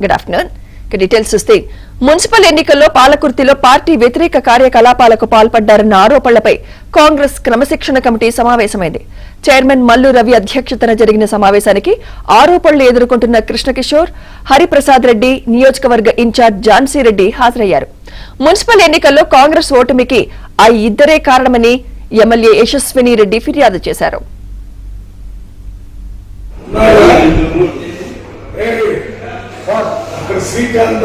Good afternoon. Details చూస్తే municipal ఎన్నికల్లో పాలకుర్తిలో party వ్యతిరేక కార్యకలాపాలకు పాల్పడ్డారన్న ఆరోపణలపై కాంగ్రెస్ క్రమశిక్షణ కమిటీ సమావేశమైంది. చైర్మన్ మల్లు రవి అధ్యక్షతన జరిగిన సమావేశానికి ఆరోపణలు ఎదుర్కొంటున్న కృష్ణకిషోర్, హరిప్రసాద్ రెడ్డి, నియోజకవర్గ ఇన్ఛార్జ్ ఝాన్సీ రెడ్డి హాజరయ్యారు. మున్సిపల్ ఎన్నికల్లో కాంగ్రెస్ ఓటమికి ఆ ఇద్దరే కారణమని ఎమ్మెల్యే యశస్విని రెడ్డి ఫిర్యాదు చేశారు. శ్రీకాంత్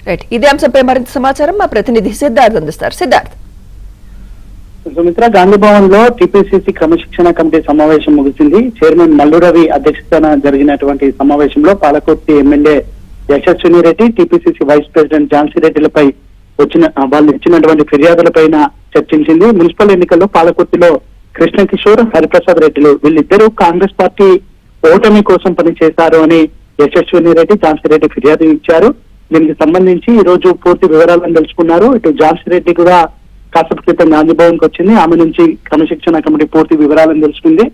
రైట్, ఇదే అంశంపై మరింత సమాచారం మా ప్రతినిధి సిద్ధార్థ్ అందిస్తారు. సిద్ధార్థ్. సుమిత్ర, గాంధీ భవన్ లో టీపీసీసీ క్రమశిక్షణ కమిటీ సమావేశం ముగిసింది. చైర్మన్ మల్లు రవి అధ్యక్షతన జరిగినటువంటి సమావేశంలో Palakurthi MLA Yashaswini Reddy, TPCC vice president Jhansi రెడ్డిలపై వాళ్ళు ఇచ్చినటువంటి ఫిర్యాదులపైన చర్చించింది. మున్సిపల్ ఎన్నికల్లో పాలకుర్తిలో కృష్ణకిషోర్, హరిప్రసాద్ రెడ్డిలు వీళ్ళిద్దరూ కాంగ్రెస్ పార్టీ ఓటమి కోసం పనిచేశారు అని యశస్విని రెడ్డి, ఝాన్సీ రెడ్డి ఫిర్యాదు ఇచ్చారు. దీనికి సంబంధించి ఈ రోజు పూర్తి వివరాలను తెలుసుకున్నారు. ఇటు ఝాన్సీ రెడ్డి కూడా కాసేపు క్రితం గాంధీ భవన్ కు వచ్చింది. ఆమె నుంచి క్రమశిక్షణ కమిటీ పూర్తి వివరాలను తెలుసుకుంది.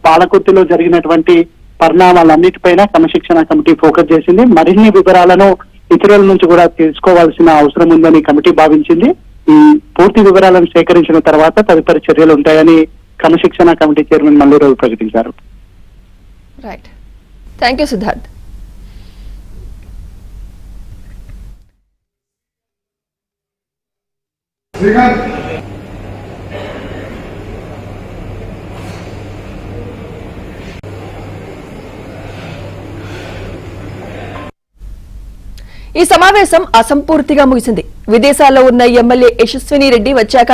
పాలకుర్తిలో జరిగినటువంటి పరిణామాలన్నిటిపైన క్రమశిక్షణ కమిటీ ఫోకస్ చేసింది. మరిన్ని వివరాలను ఇతరుల నుంచి కూడా తెలుసుకోవాల్సిన అవసరం ఉందని కమిటీ భావించింది. ఈ పూర్తి వివరాలను సేకరించిన తర్వాత తదుపరి చర్యలు ఉంటాయని క్రమశిక్షణ కమిటీ చైర్మన్ మల్లు రవి ప్రకటించారు. Right, thank you Siddharth. ఈ సమావేశం అసంపూర్తిగా ముగిసింది. విదేశాల్లో ఉన్న ఎమ్మెల్యే యశస్విని రెడ్డి వచ్చాక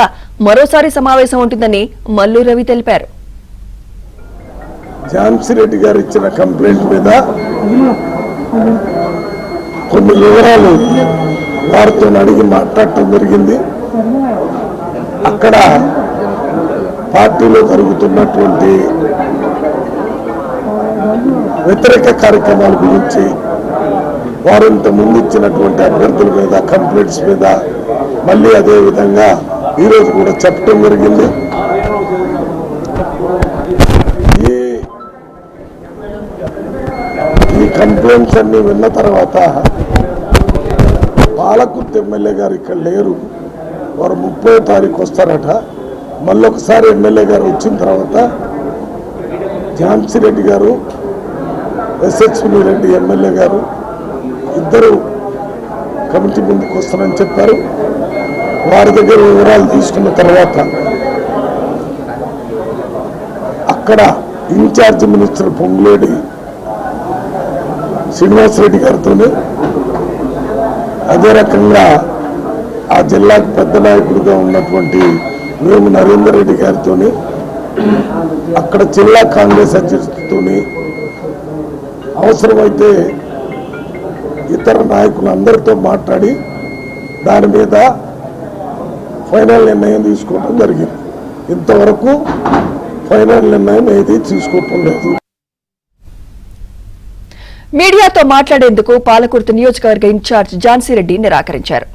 మరోసారి సమావేశం ఉంటుందని మల్లు రవి తెలిపారు. ఝాన్సీ రెడ్డి గారు ఇచ్చిన కంప్లైంట్ మీద కొన్ని వివరాలు వారితో అడిగి మాట్లాడటం జరిగింది. అక్కడ పార్టీలో జరుగుతున్నటువంటి వ్యతిరేక కార్యక్రమాల గురించి, వారు ఇంత ముందు ఇచ్చినటువంటి అభ్యర్థుల మీద, కంప్లైంట్స్ మీద మళ్ళీ అదే విధంగా ఈరోజు కూడా చెప్పడం జరిగింది. ఈ కంప్లైంట్స్ అన్ని విన్న తర్వాత పాలకుర్తి ఎమ్మెల్యే గారు ఇక్కడ లేరు, వారు 30వ తారీఖు వస్తారట. మళ్ళీ ఒకసారి ఎమ్మెల్యే గారు వచ్చిన తర్వాత ఝాన్సీ రెడ్డి గారు, యశస్విని రెడ్డి ఎమ్మెల్యే గారు ఇద్దరు కమిటీ ముందుకు వస్తారని చెప్పారు. వారి దగ్గర వివరాలు తీసుకున్న తర్వాత అక్కడ ఇన్ఛార్జ్ మినిస్టర్ పొంగులేడి శ్రీనివాసరెడ్డి గారితో, అదే రకంగా ఆ జిల్లాకు పెద్ద నాయకుడిగా ఉన్నటువంటి వేము నరేందర్ రెడ్డి గారితో, అక్కడ జిల్లా కాంగ్రెస్ అధ్యక్షుడితో, అవసరమైతే ఇతర నాయకులందరితో మాట్లాడి దాని మీద ఫైనల్ నిర్ణయం తీసుకోవడం జరిగింది. ఇంతవరకు ఫైనల్ నిర్ణయం ఏది తీసుకోవటం లేదు. మీడియాతో మాట్లాడేందుకు పాలకుర్తి నియోజకవర్గ ఇన్ఛార్జ్ ఝాన్సీ రెడ్డి నిరాకరించారు.